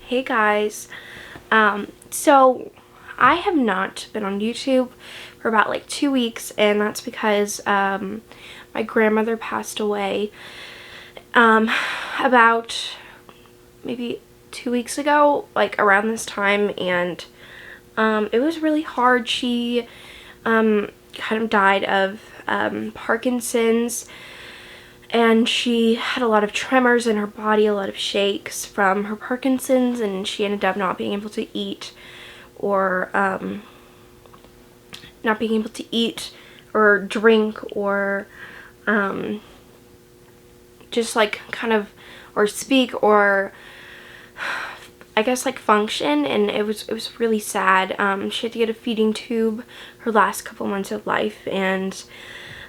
Hey guys. So I have not been on YouTube for about like 2 weeks, and that's because my grandmother passed away about maybe 2 weeks ago, like around this time, and it was really hard. She kind of died of Parkinson's, and she had a lot of tremors in her body, a lot of shakes from her Parkinson's, and she ended up not being able to eat or drink or just like kind of or speak or I guess like function, and it was really sad. She had to get a feeding tube her last couple months of life, and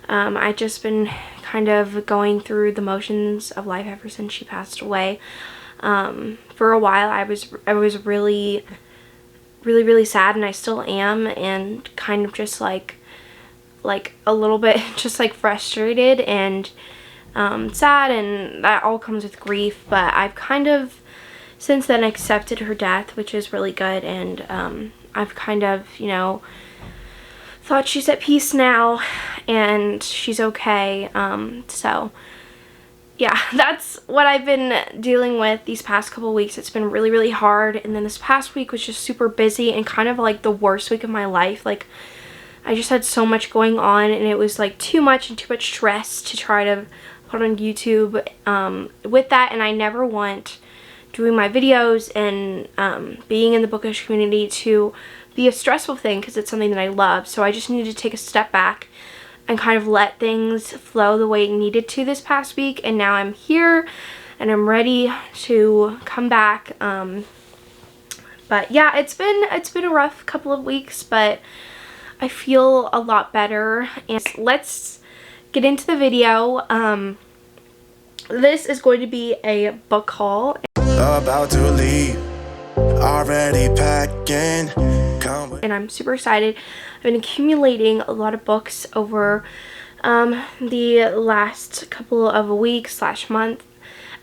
I'd just been kind of going through the motions of life ever since she passed away. For a while I was really sad, and I still am, and kind of just like a little bit just like frustrated and sad, and that all comes with grief. But I've kind of since then accepted her death, which is really good, and I've kind of, you know, thought she's at peace now and she's okay. So yeah, that's what I've been dealing with these past couple weeks. It's been really hard, and then this past week was just super busy and kind of like the worst week of my life. Like, I just had so much going on, and it was like too much and too much stress to try to put on YouTube with that. And I never want doing my videos and being in the bookish community to be a stressful thing, because it's something that I love. So I just needed to take a step back and kind of let things flow the way it needed to this past week, and now I'm here and I'm ready to come back. But yeah, it's been a rough couple of weeks, but I feel a lot better. And let's get into the video. This is going to be a book haul. About to leave, already packing. And I'm super excited. I've been accumulating a lot of books over the last couple of weeks / month,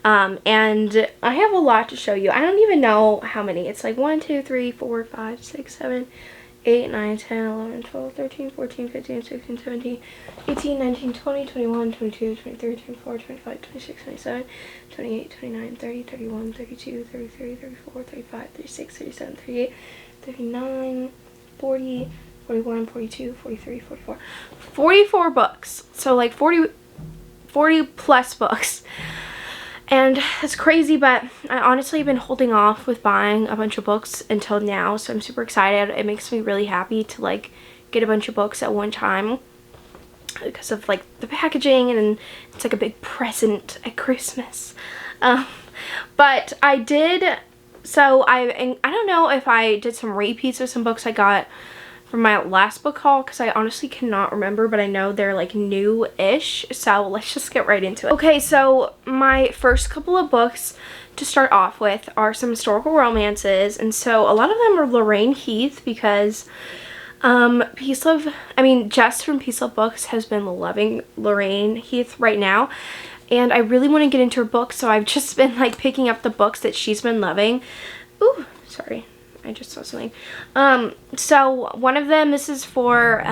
and I have a lot to show you. I don't even know how many. It's like 1, 2, 3, 4, 5, 6, 7, 8, 9, 10, 11, 12, 13, 14, 15, 16, 17, 18, 19, 20, 21, 22, 23, 24, 25, 26, 27, 28, 29, 30, 31, 32, 33, 34, 35, 36, 37, 38, 39, 40, 41, 42, 43, 44. 44 books. So like 40 plus books. And it's crazy, but I honestly have been holding off with buying a bunch of books until now, so I'm super excited. It makes me really happy to like get a bunch of books at one time because of like the packaging, and it's like a big present at Christmas. But I did, so I don't know if I did some repeats of some books I got from my last book haul, because I honestly cannot remember, but I know they're like new-ish, so let's just get right into it. Okay, so my first couple of books to start off with are some historical romances, and so a lot of them are Lorraine Heath, because Jess from Peace Love Books has been loving Lorraine Heath right now, and I really want to get into her books, so I've just been like picking up the books that she's been loving. Ooh, sorry. I just saw something. So one of them, this is for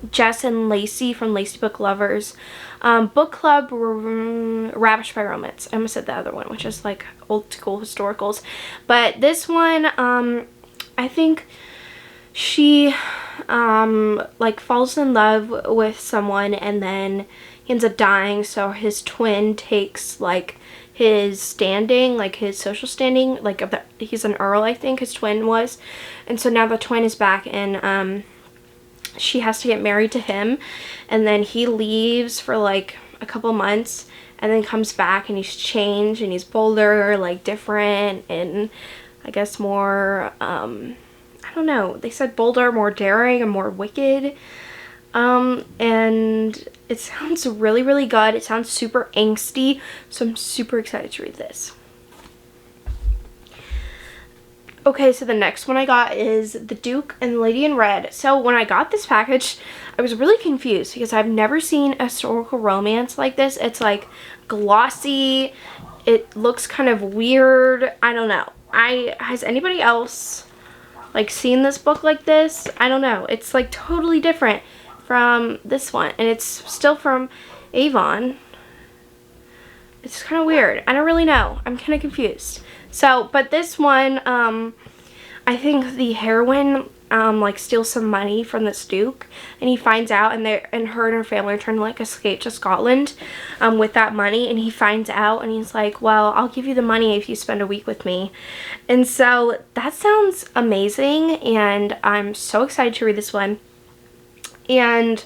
Jess and Lacey from Lacey Book Lovers. Book Club Ravished by Romance. I almost said the other one, which is like old school historicals. But this one, I think she like falls in love with someone, and then he ends up dying, so his twin takes like his standing, like his social standing, like he's an earl, I think his twin was, and so now the twin is back, and she has to get married to him, and then he leaves for like a couple months and then comes back, and he's changed, and he's bolder, like different, and I guess more I don't know, they said bolder, more daring, and more wicked. And it sounds really good. It sounds super angsty, so I'm super excited to read this. Okay, so the next one I got is The Duke and the Lady in Red. So when I got this package, I was really confused because I've never seen a historical romance like this. It's like glossy. It looks kind of weird. I don't know. has anybody else like seen this book like this? I don't know. It's like totally different from this one, and it's still from Avon. It's kind of weird. I don't really know. I'm kind of confused. So, but this one, I think the heroine like steals some money from this duke, and he finds out, and her and her family are trying to like escape to Scotland with that money, and he finds out, and he's like, well, I'll give you the money if you spend a week with me. And so that sounds amazing, and I'm so excited to read this one. And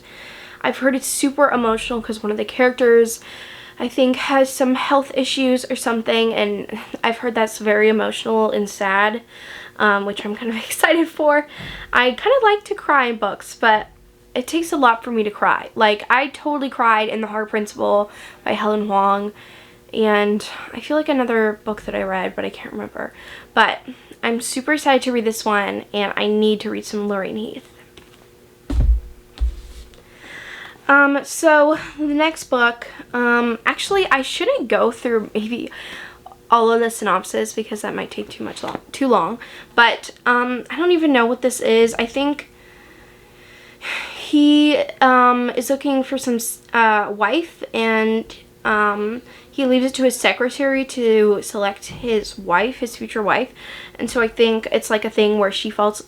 I've heard it's super emotional because one of the characters, I think, has some health issues or something, and I've heard that's very emotional and sad, which I'm kind of excited for. I kind of like to cry in books, but it takes a lot for me to cry. Like, I totally cried in The Heart Principle by Helen Huang, and I feel like another book that I read, but I can't remember. But I'm super excited to read this one, and I need to read some Lorraine Heath. So the next book, actually I shouldn't go through maybe all of the synopsis because that might take too long, but I don't even know what this is. I think he is looking for some wife, and he leaves it to his secretary to select his wife, his future wife. And so I think it's like a thing where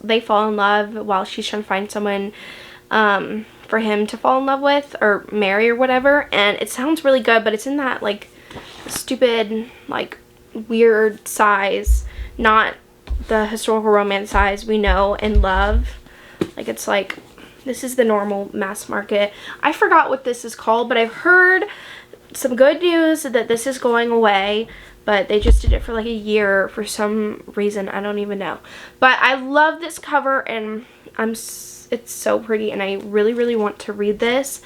they fall in love while she's trying to find someone for him to fall in love with or marry or whatever. And it sounds really good, but it's in that like stupid, like weird size, not the historical romance size we know and love. Like, it's like, this is the normal mass market. I forgot what this is called, but I've heard some good news that this is going away, but they just did it for like a year for some reason. I don't even know. But I love this cover, and it's so pretty, and I really, really want to read this.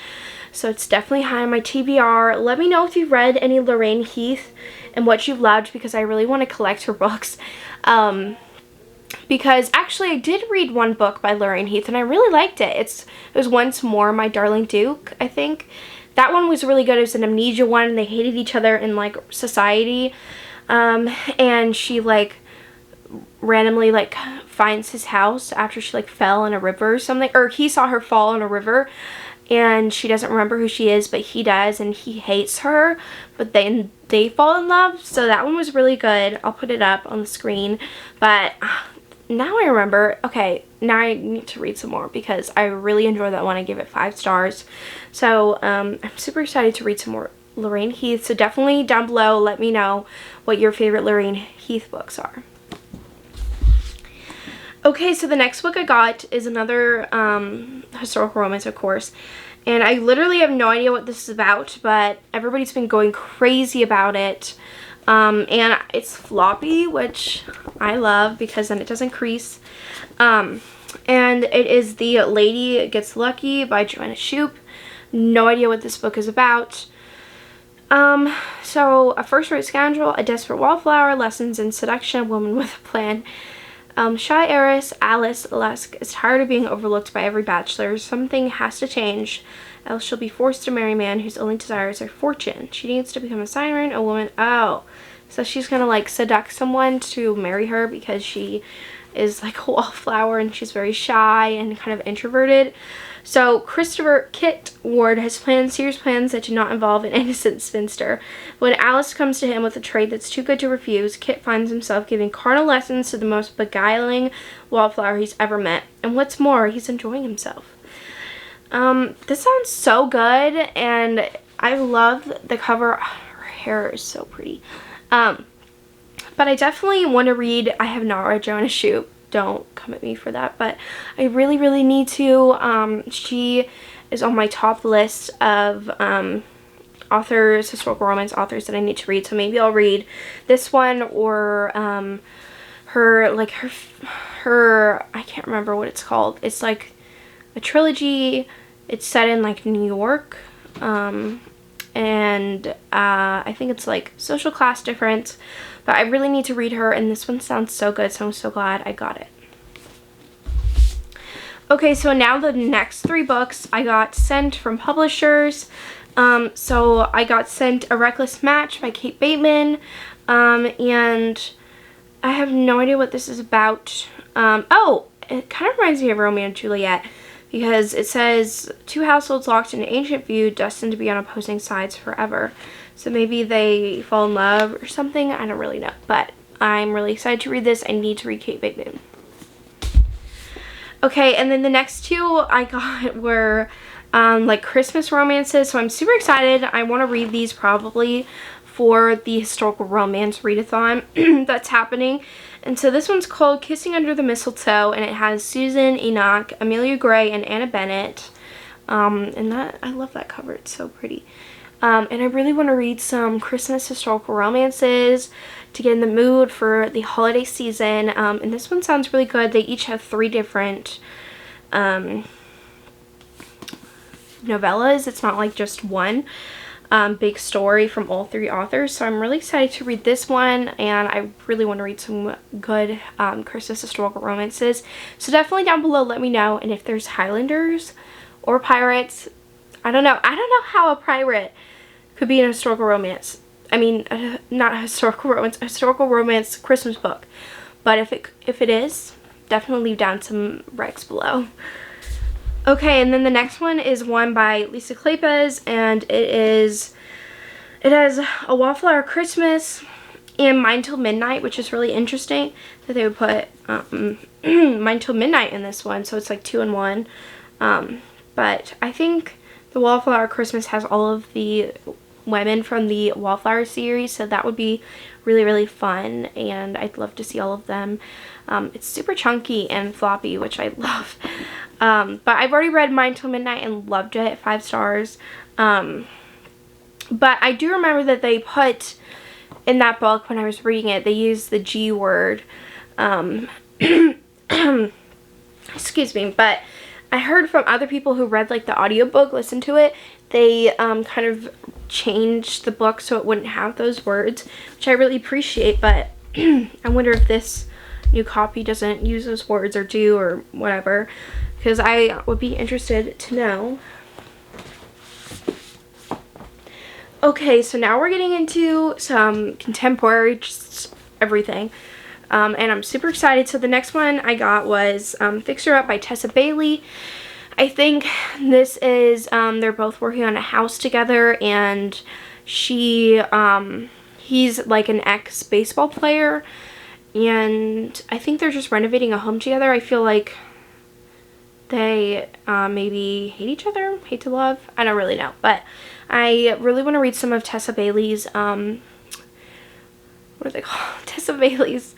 So it's definitely high on my TBR. Let me know if you've read any Lorraine Heath and what you've loved, because I really want to collect her books. Because actually I did read one book by Lorraine Heath, and I really liked it. It was Once More, My Darling Duke, I think. That one was really good. It was an amnesia one, and they hated each other in like society. And she like randomly like finds his house after she like fell in a river or something, or he saw her fall in a river, and she doesn't remember who she is, but he does, and he hates her, but then they fall in love. So that one was really good. I'll put it up on the screen. But now I remember. Okay, now I need to read some more because I really enjoyed that one. I gave it 5 stars. So I'm super excited to read some more Lorraine Heath. So definitely down below, let me know what your favorite Lorraine Heath books are. Okay, so the next book I got is another historical romance, of course, and I literally have no idea what this is about, but everybody's been going crazy about it, and it's floppy, which I love because then it doesn't crease, and it is The Lady Gets Lucky by Joanna Shupe. No idea what this book is about. So a first-rate scoundrel, a desperate wallflower, lessons in seduction, a woman with a plan. Shy heiress Alice Lusk is tired of being overlooked by every bachelor. Something has to change, else she'll be forced to marry a man whose only desire is her fortune. She needs to become a siren, a woman. Oh, so she's gonna like seduce someone to marry her because she is like a wallflower and she's very shy and kind of introverted. So Christopher Kit Ward has serious plans that do not involve an innocent spinster. When Alice comes to him with a trade that's too good to refuse, Kit finds himself giving carnal lessons to the most beguiling wallflower he's ever met. And what's more, he's enjoying himself. This sounds so good, and I love the cover. Her hair is so pretty. But I definitely want to read. I have not read Joanna Shupe. Don't come at me for that, but I really, really need to. She is on my top list of authors, historical romance authors that I need to read, so maybe I'll read this one or her I can't remember what it's called. It's like a trilogy. It's set in like New York, and I think it's like social class difference. But I really need to read her, and this one sounds so good, so I'm so glad I got it. Okay, so now the next 3 books I got sent from publishers. So I got sent A Reckless Match by Kate Bateman, and I have no idea what this is about. Oh, it kind of reminds me of Romeo and Juliet, because it says 2 households locked in an ancient feud destined to be on opposing sides forever. So maybe they fall in love or something. I don't really know, but I'm really excited to read this. I need to read Kate Big Moon. Okay, and then the next 2 I got were like Christmas romances, so I'm super excited. I want to read these probably for the historical romance readathon that's happening. And so this one's called Kissing Under the Mistletoe, and it has Susan Enoch, Amelia Gray, and Anna Bennett. And that, I love that cover. It's so pretty. And I really want to read some Christmas historical romances to get in the mood for the holiday season. And this one sounds really good. They each have 3 different novellas. It's not like just one big story from all 3 authors. So I'm really excited to read this one, and I really want to read some good Christmas historical romances. So definitely down below let me know. And if there's Highlanders or pirates, I don't know how a pirate could be an historical romance. I mean, not a historical romance Christmas book. But if it is, definitely leave down some recs below. Okay, and then the next one is one by Lisa Kleypas, and it has a Wallflower Christmas and Mine Till Midnight, which is really interesting that they would put Mine Till Midnight in this one, so it's like 2 in 1. But I think the Wallflower Christmas has all of the women from the Wallflower series, so that would be really, really fun, and I'd love to see all of them. It's super chunky and floppy, which I love. But I've already read Mine Till Midnight and loved it, 5 stars. But I do remember that they put in that book, when I was reading it, they used the G word. Excuse me, but I heard from other people who read like the audiobook, listened to it, they kind of changed the book so it wouldn't have those words, which I really appreciate, but I wonder if this new copy doesn't use those words or do or whatever, because I would be interested to know. Okay, so now we're getting into some contemporary, just everything. And I'm super excited. So the next one I got was Fix Her Up by Tessa Bailey. I think this is, they're both working on a house together, and he's like an ex-baseball player, and I think they're just renovating a home together. I feel like they maybe hate each other, hate to love. I don't really know, but I really want to read some of Tessa Bailey's, what are they called? Tessa Bailey's,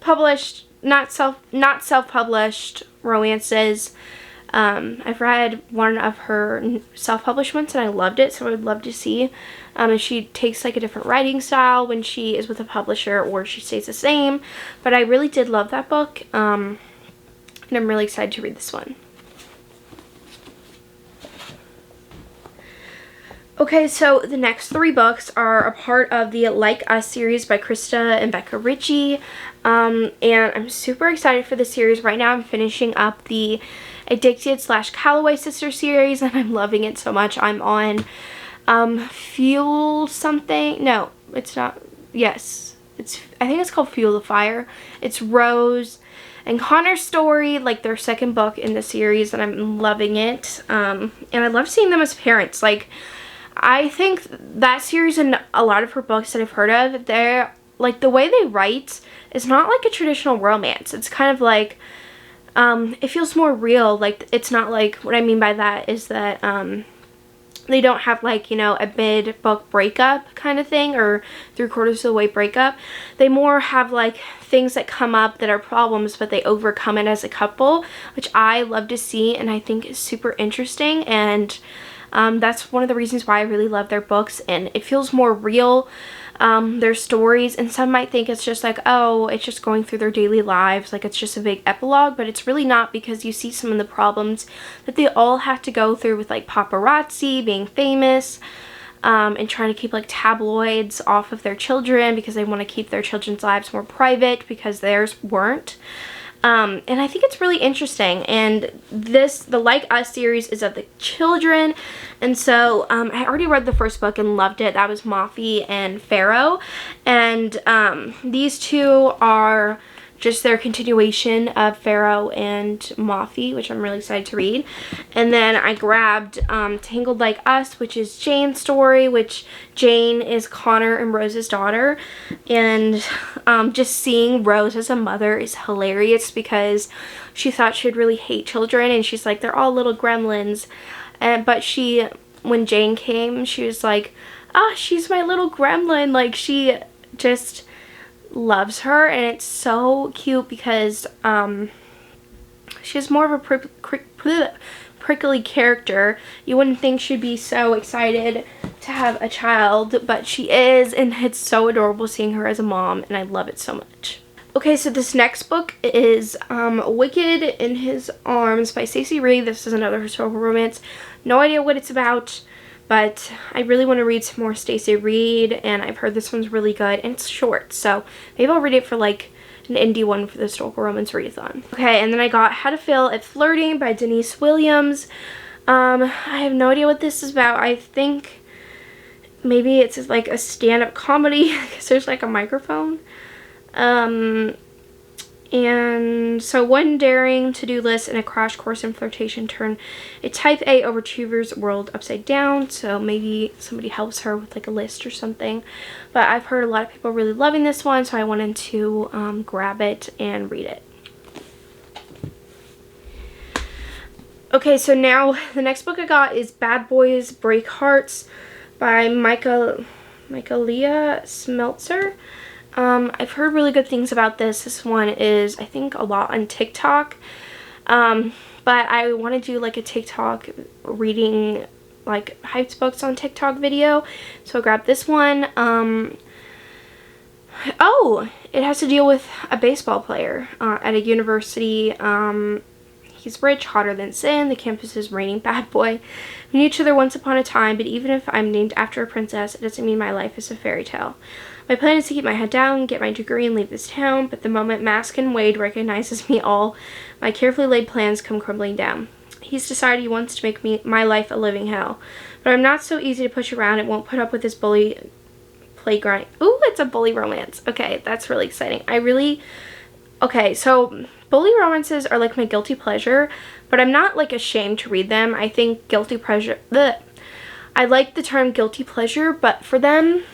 published, not self-published romances. I've read one of her self-published ones and I loved it, so I would love to see if she takes like a different writing style when she is with a publisher, or she stays the same. But I really did love that book, and I'm really excited to read this one. Okay, so the next 3 books are a part of the Like Us series by Krista and Becca Ritchie, and I'm super excited for the series. Right now I'm finishing up the Addicted / Calloway Sister series, and I'm loving it so much. I'm on Fuel something. No, it's not. Yes, I think it's called Fuel the Fire. It's Rose and Connor's story, like their second book in the series, and I'm loving it. And I love seeing them as parents. Like, I think that series and a lot of her books that I've heard of, they're like, the way they write is not like a traditional romance. It's kind of like, it feels more real. Like, it's not like, what I mean by that is that they don't have like, you know, a mid-book breakup kind of thing, or 3/4 of the way breakup. They more have like things that come up that are problems, but they overcome it as a couple, which I love to see and I think is super interesting. And that's one of the reasons why I really love their books, and it feels more real, their stories. And some might think it's just like, oh, it's just going through their daily lives, like it's just a big epilogue, but it's really not, because you see some of the problems that they all have to go through with like paparazzi, being famous, and trying to keep like tabloids off of their children because they want to keep their children's lives more private because theirs weren't. And I think it's really interesting. And the Like Us series is of the children. And so I already read the first book and loved it. That was Mafi and Pharaoh. And these two are just their continuation of Pharaoh and Mafi, which I'm really excited to read. And then I grabbed Tangled Like Us, which is Jane's story, which Jane is Connor and Rose's daughter. And just seeing Rose as a mother is hilarious because she thought she'd really hate children, and she's like, they're all little gremlins. But when Jane came, she was like, she's my little gremlin. Like, she just loves her, and it's so cute because she's more of a prickly character. You wouldn't think she'd be so excited to have a child, but she is, and it's so adorable seeing her as a mom, and I love it so much. Okay, so this next book is Wicked in His Arms by Stacey Reid. This is another historical romance. No idea what it's about, but I really want to read some more Stacey Reid, and I've heard this one's really good, and it's short, so maybe I'll read it for like an indie one for the historical romance readathon. Okay, and then I got How to Fail at Flirting by Denise Williams. I have no idea what this is about. I think maybe it's like a stand-up comedy because there's like a microphone. And so one daring to-do list and a crash course in flirtation turn a type A overachiever's world upside down. So maybe somebody helps her with like a list or something. But I've heard a lot of people really loving this one, so I wanted to grab it and read it. Okay, so now the next book I got is Bad Boys Break Hearts by Michaelia Smeltzer. I've heard really good things about this. This one is, I think, a lot on TikTok. But I want to do like a TikTok reading like hyped books on TikTok video. So I grabbed this one. Oh, it has to deal with a baseball player at a university. He's rich, hotter than sin, the campus's reigning bad boy. We knew each other once upon a time, but even if I'm named after a princess, it doesn't mean my life is a fairy tale. My plan is to keep my head down, get my degree, and leave this town, but the moment Mask and Wade recognizes me all, my carefully laid plans come crumbling down. He's decided he wants to make my life a living hell. But I'm not so easy to push around and won't put up with this bully playground. Ooh, it's a bully romance. Okay, that's really exciting. Okay, so bully romances are like my guilty pleasure, but I'm not like ashamed to read them. I think guilty pleasure, I like the term guilty pleasure, but for them,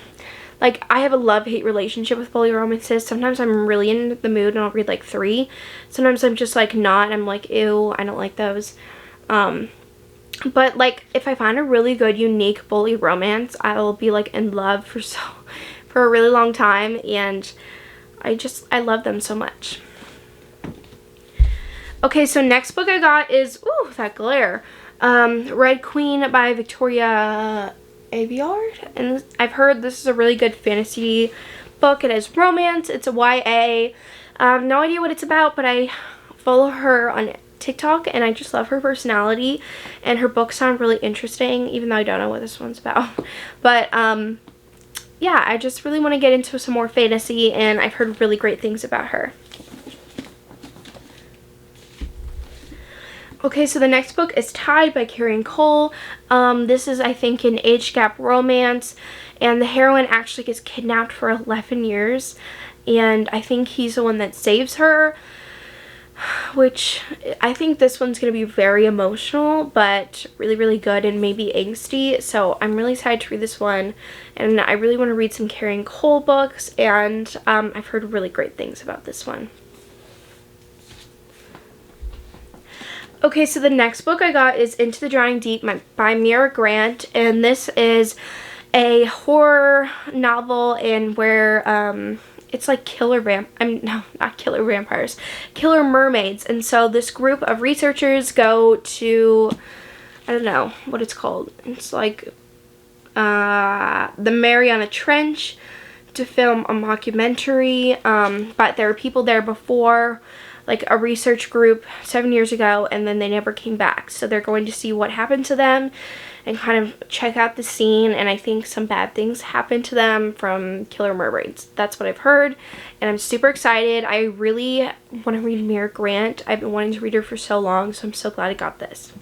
like, I have a love-hate relationship with bully romances. Sometimes I'm really in the mood and I'll read like 3. Sometimes I'm just like not. I'm like, ew, I don't like those. But like, if I find a really good, unique bully romance, I'll be like in love for a really long time, and I love them so much. Okay, so next book I got is, ooh, that glare. Red Queen by Victoria Aveyard, and I've heard this is a really good fantasy book. It has romance. It's a YA. No idea what it's about, but I follow her on TikTok and I just love her personality, and her books sound really interesting, even though I don't know what this one's about. But yeah, I just really want to get into some more fantasy, and I've heard really great things about her. Okay, so the next book is Tied by Karen Cole. This is, I think, an age gap romance, and the heroine actually gets kidnapped for 11 years, and I think he's the one that saves her, which I think this one's going to be very emotional, but really, really good and maybe angsty, so I'm really excited to read this one, and I really want to read some Karen Cole books, and I've heard really great things about this one. Okay, so the next book I got is Into the Drowning Deep by Mira Grant, and this is a horror novel in where it's like killer mermaids. And so this group of researchers go to, I don't know what it's called. It's like the Mariana Trench to film a mockumentary, but there were people there before like a research group 7 years ago, and then they never came back. So they're going to see what happened to them and kind of check out the scene, and I think some bad things happened to them from killer mermaids. That's what I've heard, and I'm super excited. I really want to read Mira Grant. I've been wanting to read her for so long, so I'm so glad I got this.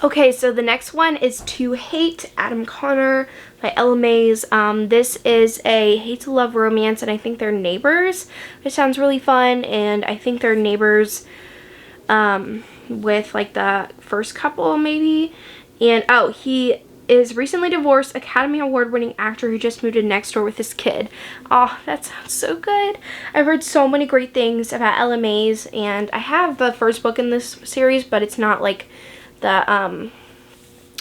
Okay, so the next one is To Hate, Adam Connor by Ella Mays. This is a hate to love romance, and I think they're neighbors. It sounds really fun, and I think they're neighbors with like the first couple maybe. And oh, he is recently divorced Academy Award winning actor who just moved in next door with his kid. Oh, that sounds so good. I've heard so many great things about Ella Mays, and I have the first book in this series, but it's not like the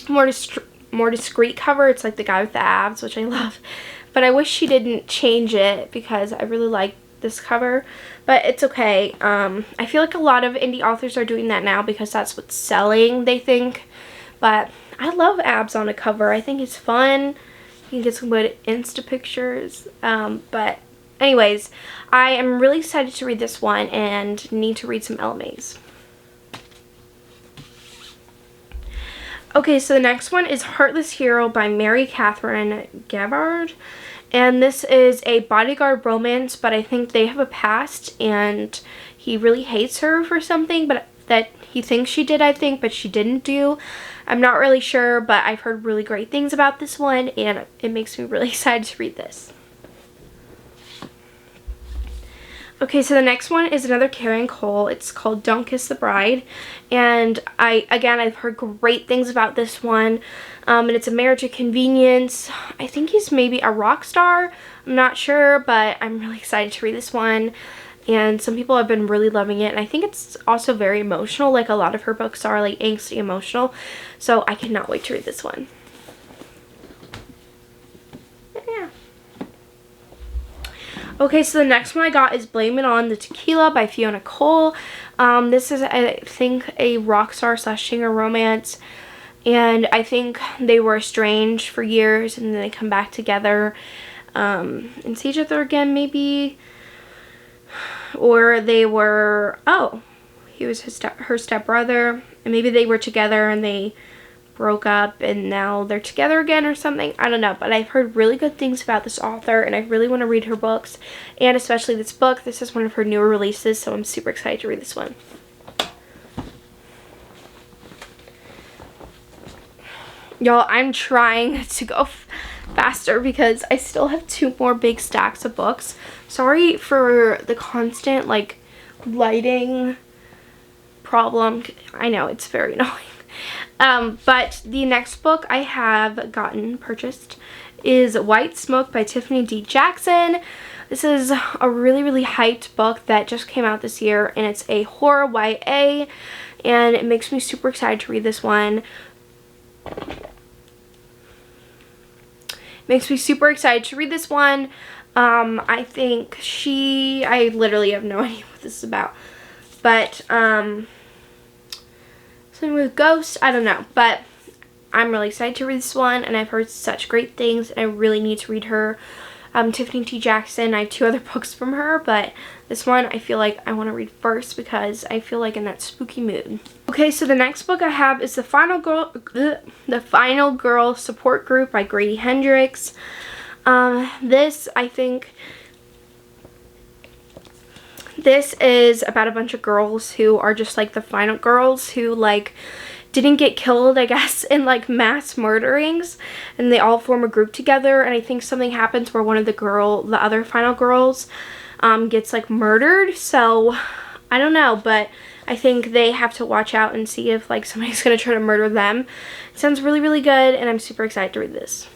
more discreet cover. It's like the guy with the abs, which I love, but I wish she didn't change it because I really like this cover, but it's okay. I feel like a lot of indie authors are doing that now because that's what's selling, they think, but I love abs on a cover. I think it's fun. You can get some good Insta pictures, but anyways, I am really excited to read this one and need to read some Ella Mays. Okay, so the next one is Heartless Hero by Mary Catherine Gabbard. And this is a bodyguard romance, but I think they have a past and he really hates her for something but that he thinks she did, I think, but she didn't do. I'm not really sure, but I've heard really great things about this one and it makes me really excited to read this. Okay, so the next one is another Karen Cole. It's called Don't Kiss the Bride, and I've heard great things about this one, and it's a marriage of convenience. I think he's maybe a rock star. I'm not sure, but I'm really excited to read this one, and some people have been really loving it, and I think it's also very emotional, like a lot of her books are like angsty emotional, so I cannot wait to read this one. Okay, so the next one I got is Blame It On the Tequila by Fiona Cole. This is, I think, a rock star / singer romance, and I think they were estranged for years and then they come back together and see each other again maybe, or they were, oh, he was her stepbrother, and maybe they were together and they broke up and now they're together again or something. I don't know, but I've heard really good things about this author and I really want to read her books, and especially this book. This is one of her newer releases, so I'm super excited to read this one. Y'all, I'm trying to go faster because I still have 2 more big stacks of books. Sorry for the constant like lighting problem. I know it's very annoying. But the next book I have purchased is White Smoke by Tiffany D. Jackson. This is a really hyped book that just came out this year, and it's a horror YA, and it makes me super excited to read this one. I think I literally have no idea what this is about, but something with ghosts, I don't know, but I'm really excited to read this one, and I've heard such great things, and I really need to read her. Tiffany T. Jackson, I have 2 other books from her, but this one I feel like I want to read first because I feel like in that spooky mood. Okay, so the next book I have is The Final Girl Support Group by Grady Hendrix. This is about a bunch of girls who are just like the final girls who like didn't get killed, I guess, in like mass murderings, and they all form a group together, and I think something happens where one of the other final girls gets like murdered, so I don't know, but I think they have to watch out and see if like somebody's gonna try to murder them. It sounds really good, and I'm super excited to read this.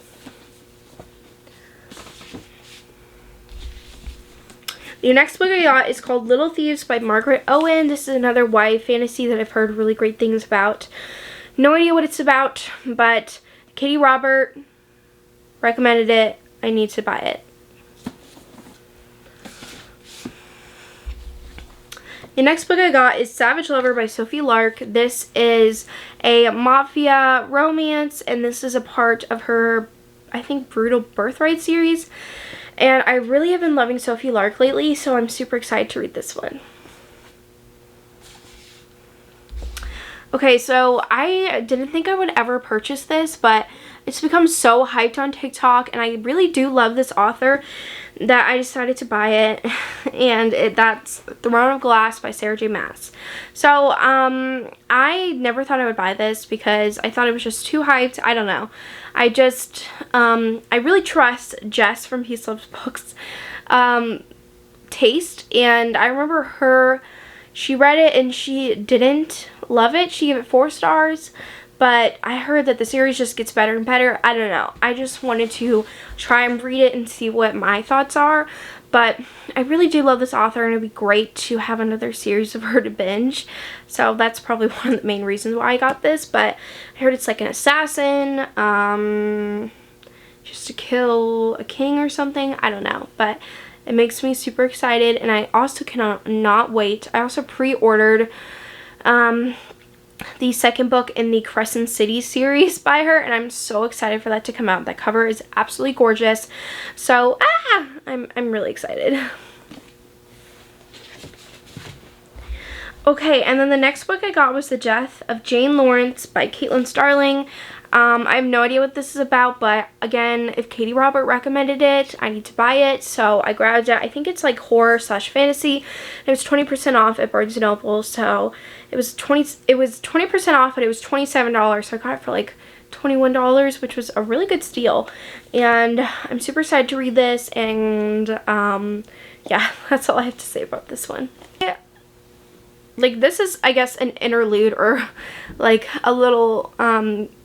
The next book I got is called Little Thieves by Margaret Owen. This is another YA fantasy that I've heard really great things about. No idea what it's about, but Katie Robert recommended it. I need to buy it. The next book I got is Savage Lover by Sophie Lark. This is a mafia romance, and this is a part of her I think, Brutal Birthright series. And I really have been loving Sophie Lark lately, so I'm super excited to read this one. Okay, so I didn't think I would ever purchase this, but it's become so hyped on TikTok, and I really do love this author that I decided to buy it, and that's Throne of Glass by Sarah J Maas. So, I never thought I would buy this because I thought it was just too hyped. I don't know. I just, I really trust Jess from Peace Loves Books, taste, and I remember she read it and she didn't love it. She gave it 4 stars, but I heard that the series just gets better and better. I don't know. I just wanted to try and read it and see what my thoughts are, but I really do love this author, and it'd be great to have another series of her to binge. So that's probably one of the main reasons why I got this, but I heard it's like an assassin, just to kill a king or something. I don't know, but it makes me super excited, and I also cannot not wait. I also pre-ordered the second book in the Crescent City series by her, and I'm so excited for that to come out. That cover is absolutely gorgeous. So, I'm really excited. Okay, and then the next book I got was The Death of Jane Lawrence by Caitlin Starling. I have no idea what this is about, but again, if Katie Robert recommended it, I need to buy it, so I grabbed it. I think it's like horror / fantasy. It was 20% off at Barnes & Noble, so it was 20% off, but it was $27, so I got it for like $21, which was a really good steal. And I'm super excited to read this, and yeah, that's all I have to say about this one. Like, this is, I guess, an interlude, or like a little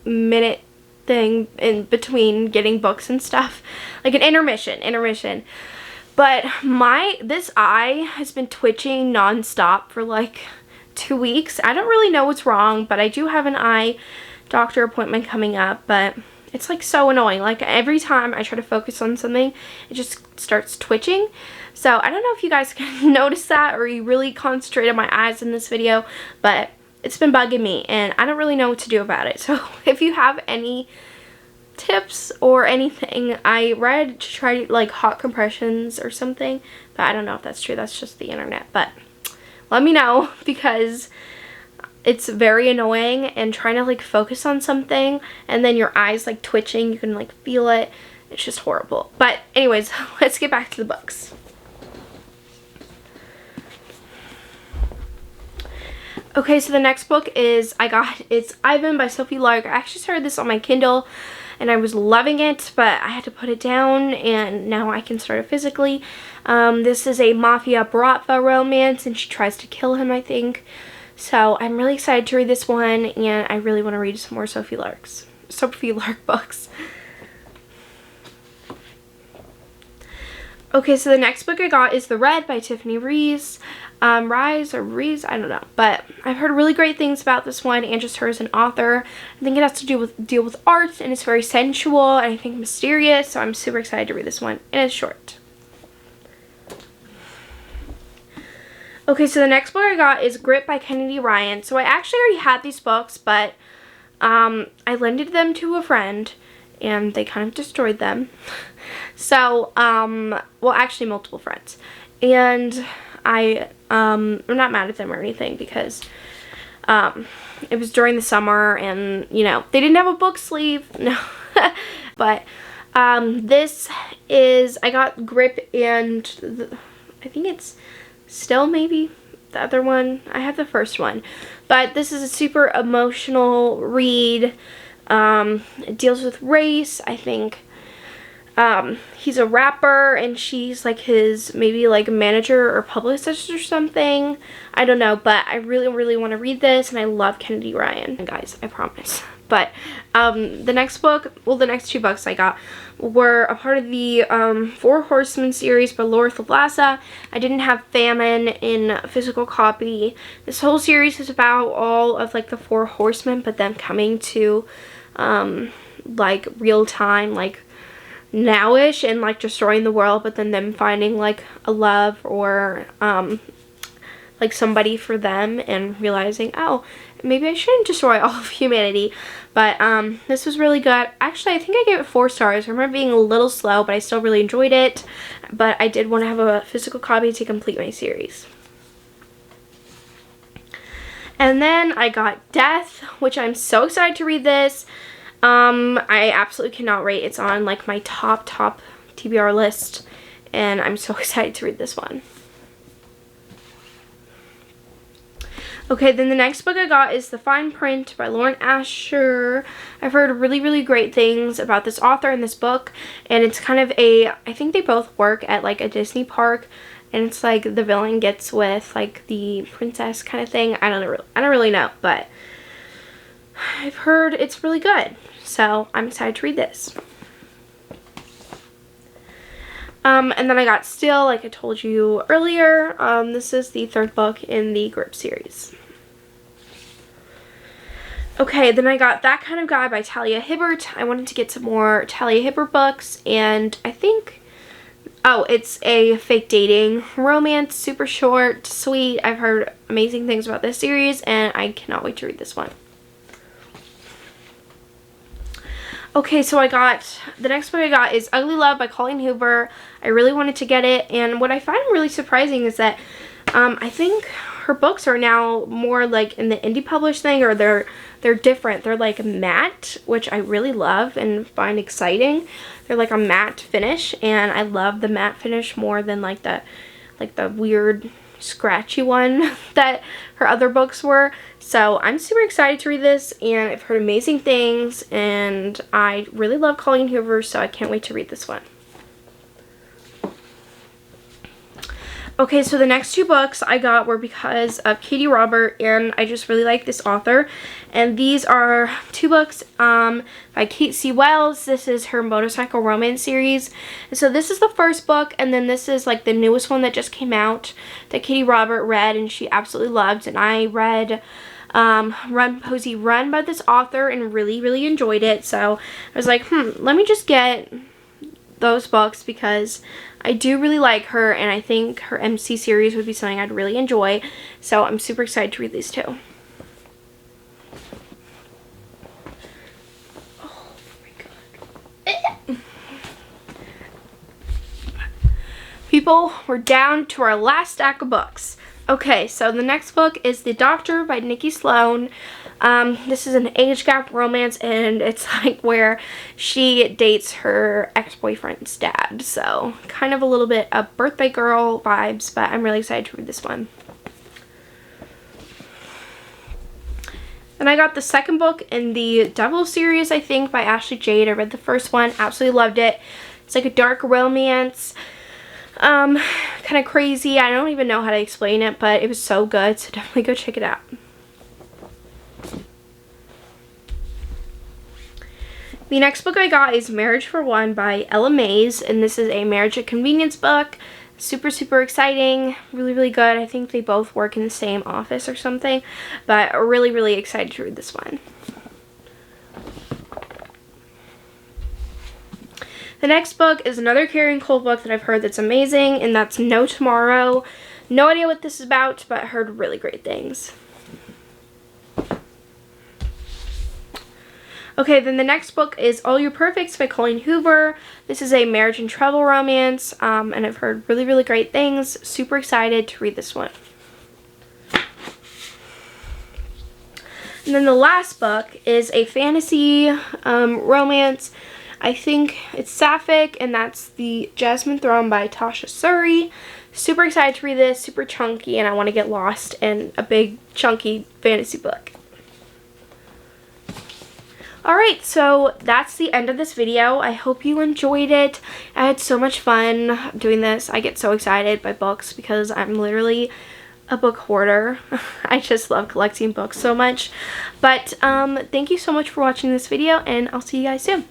minute thing in between getting books and stuff, like an intermission. But this eye has been twitching non-stop for like 2 weeks. I don't really know what's wrong, but I do have an eye doctor appointment coming up, but it's like so annoying. Like, every time I try to focus on something, it just starts twitching. So I don't know if you guys can notice that, or you really concentrate on my eyes in this video, but it's been bugging me, and I don't really know what to do about it. So if you have any tips or anything, I read to try like hot compressions or something, but I don't know if that's true. That's just the internet. But let me know, because it's very annoying, and trying to like focus on something and then your eyes like twitching, you can like feel it. It's just horrible. But anyways, let's get back to the books. Okay, so the next book it's Ivan by Sophie Lark. I actually started this on my Kindle, and I was loving it, but I had to put it down, and now I can start it physically. This is a Mafia Bratva romance, and she tries to kill him, I think. So I'm really excited to read this one, and I really want to read some more Sophie Lark books. Okay, so the next book I got is The Red by Tiffany Rees. Rees, I don't know, but I've heard really great things about this one, and just her as an author. I think it has to deal with art, and it's very sensual, and I think mysterious, so I'm super excited to read this one, and it's short. Okay, so the next book I got is Grit by Kennedy Ryan. So I actually already had these books, but I lended them to a friend, and they kind of destroyed them. So, well, actually multiple friends. And I'm not mad at them or anything, because it was during the summer, and, you know, they didn't have a book sleeve. No. But this is, I got Grip, and I think it's Still, maybe the other one. I have the first one, but this is a super emotional read. It deals with race. I think he's a rapper, and she's like his maybe like manager or publicist or something. I don't know, but I really want to read this, and I love Kennedy Ryan, guys, I promise. But the next two books I got were a part of the Four Horsemen series by Laura Thalassa. I didn't have Famine in physical copy. This whole series is about all of like the Four Horsemen, but them coming to like real time, like nowish, and like destroying the world, but then them finding like a love or like somebody for them, and realizing, oh, maybe I shouldn't destroy all of humanity, but this was really good. Actually, I think I gave it 4 stars. I remember being a little slow, but I still really enjoyed it. But I did want to have a physical copy to complete my series. And then I got Death, which I'm so excited to read this. I absolutely cannot wait. It's on like my top TBR list, and I'm so excited to read this one. Okay, then the next book I got is The Fine Print by Lauren Asher. I've heard really great things about this author and this book, and it's kind of I think they both work at like a Disney park, and it's like the villain gets with like the princess kind of thing. I don't really know, but I've heard it's really good, so I'm excited to read this. And then I got Still, like I told you earlier. This is the 3rd book in the Grip series. Okay, then I got That Kind of Guy by Talia Hibbert. I wanted to get some more Talia Hibbert books, and I think, oh, it's a fake dating romance, super short, sweet. I've heard amazing things about this series, and I cannot wait to read this one. Okay, so the next book I got is Ugly Love by Colleen Hoover. I really wanted to get it, and what I find really surprising is that I think her books are now more like in the indie published thing, or they're different. They're like matte, which I really love and find exciting. They're like a matte finish, and I love the matte finish more than like the weird scratchy one that her other books were. So I'm super excited to read this, and I've heard amazing things, and I really love Colleen Hoover, so I can't wait to read this one. Okay, so the next 2 books I got were because of Katie Robert, and I just really like this author. And these are 2 books by Kate C. Wells. This is her motorcycle romance series. And so this is the first book, and then this is like the newest one that just came out that Katie Robert read and she absolutely loved. And I read Run Posey Run by this author and really enjoyed it. So I was like, let me just get those books because I do really like her, and I think her MC series would be something I'd really enjoy. So I'm super excited to read these 2. Oh my god. People, we're down to our last stack of books. Okay, so the next book is The Doctor by Nikki Sloan. This is an age gap romance, and it's like where she dates her ex-boyfriend's dad. So kind of a little bit of birthday girl vibes, but I'm really excited to read this one. Then I got the second book in the Devil series, I think, by Ashley Jade. I read the first one, absolutely loved it. It's like a dark romance. Kind of crazy. I don't even know how to explain it, but it was so good, so definitely go check it out. The next book I got is Marriage for One by Ella Mays, and this is a marriage at convenience book. Super exciting, really good. I think they both work in the same office or something, but really excited to read this one. The next book is another Carrie Cole book that I've heard that's amazing, and that's No Tomorrow. No idea what this is about, but I heard really great things. Okay, then the next book is All Your Perfects by Colleen Hoover. This is a marriage and travel romance, and I've heard really great things. Super excited to read this one. And then the last book is a fantasy romance. I think it's sapphic, and that's the Jasmine Throne by Tasha Suri. Super excited to read this, super chunky, and I want to get lost in a big chunky fantasy book. Alright, so that's the end of this video. I hope you enjoyed it. I had so much fun doing this. I get so excited by books because I'm literally a book hoarder. I just love collecting books so much. But thank you so much for watching this video, and I'll see you guys soon.